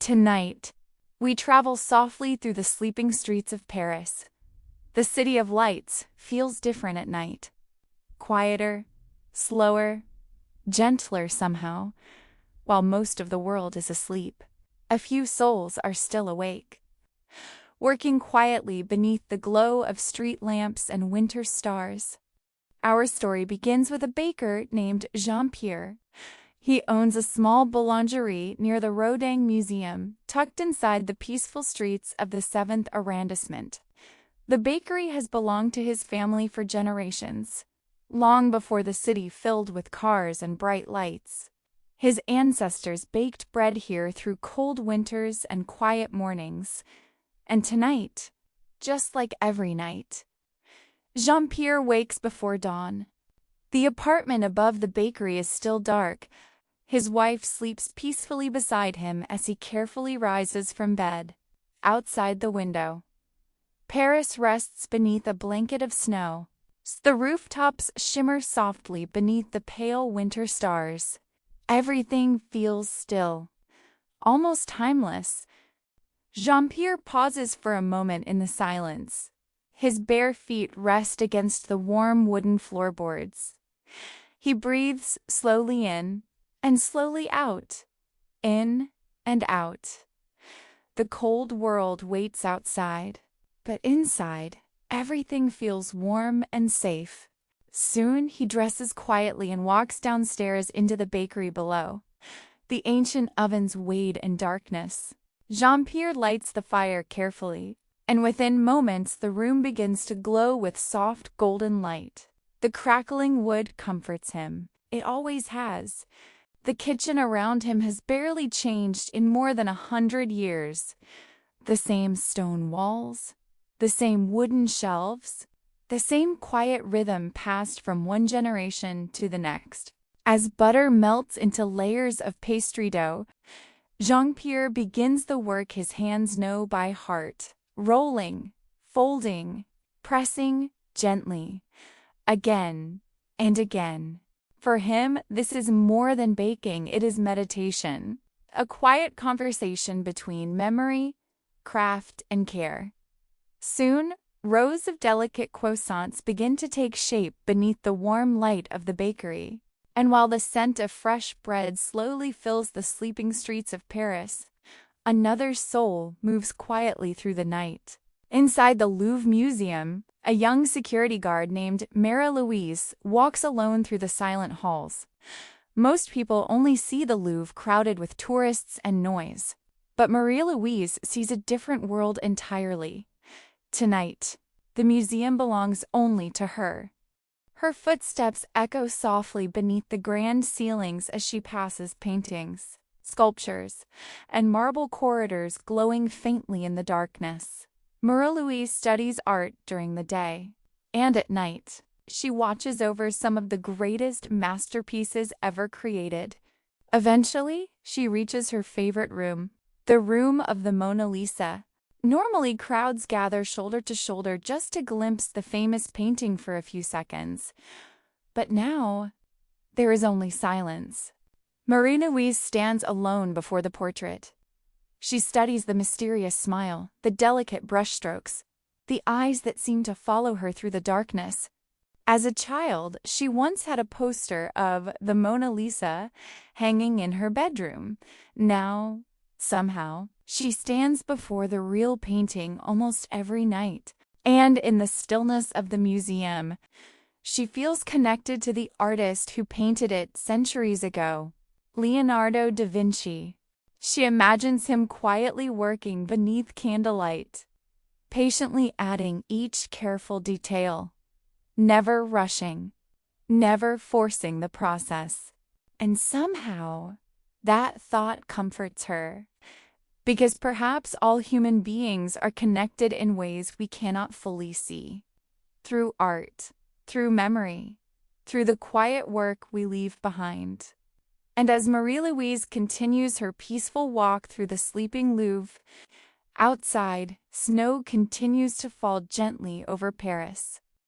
Tonight, we travel softly through the sleeping streets of Paris. The city of lights feels different at night. Quieter, slower, gentler somehow, while most of the world is asleep. A few souls are still awake, working quietly beneath the glow of street lamps and winter stars. Our story begins with a baker named Jean-Pierre. He owns a small boulangerie near the Rodin Museum, tucked inside the peaceful streets of the 7th arrondissement. The bakery has belonged to his family for generations, long before the city filled with cars and bright lights. His ancestors baked bread here through cold winters and quiet mornings. And tonight, just like every night, Jean-Pierre wakes before dawn. The apartment above the bakery is still dark. His wife sleeps peacefully beside him as he carefully rises from bed. Outside the window, Paris rests beneath a blanket of snow. The rooftops shimmer softly beneath the pale winter stars. Everything feels still, almost timeless. Jean-Pierre pauses for a moment in the silence. His bare feet rest against the warm wooden floorboards. He breathes slowly in and slowly out, in and out. The cold world waits outside, but inside, everything feels warm and safe. Soon he dresses quietly and walks downstairs into the bakery below. The ancient ovens wade in darkness. Jean-Pierre lights the fire carefully, and within moments the room begins to glow with soft golden light. The crackling wood comforts him. It always has. The kitchen around him has barely changed in more than 100 years. The same stone walls, the same wooden shelves, the same quiet rhythm passed from one generation to the next. As butter melts into layers of pastry dough, Jean-Pierre begins the work his hands know by heart, rolling, folding, pressing gently, again and again. For him, this is more than baking, it is meditation, a quiet conversation between memory, craft, and care. Soon, rows of delicate croissants begin to take shape beneath the warm light of the bakery. And while the scent of fresh bread slowly fills the sleeping streets of Paris, another soul moves quietly through the night. Inside the Louvre Museum, a young security guard named Marie-Louise walks alone through the silent halls. Most people only see the Louvre crowded with tourists and noise. But Marie-Louise sees a different world entirely. Tonight, the museum belongs only to her. Her footsteps echo softly beneath the grand ceilings as she passes paintings, sculptures, and marble corridors glowing faintly in the darkness. Marie-Louise studies art during the day, and at night, she watches over some of the greatest masterpieces ever created. Eventually, she reaches her favorite room, the room of the Mona Lisa. Normally, crowds gather shoulder to shoulder just to glimpse the famous painting for a few seconds. But now, there is only silence. Marie-Louise stands alone before the portrait. She studies the mysterious smile, the delicate brushstrokes, the eyes that seem to follow her through the darkness. As a child, she once had a poster of the Mona Lisa hanging in her bedroom. Now, somehow, she stands before the real painting almost every night. And in the stillness of the museum, she feels connected to the artist who painted it centuries ago, Leonardo da Vinci. She imagines him quietly working beneath candlelight, patiently adding each careful detail, never rushing, never forcing the process. And somehow, that thought comforts her, because perhaps all human beings are connected in ways we cannot fully see. Through art, through memory, through the quiet work we leave behind. And as Marie-Louise continues her peaceful walk through the sleeping Louvre, outside, snow continues to fall gently over Paris.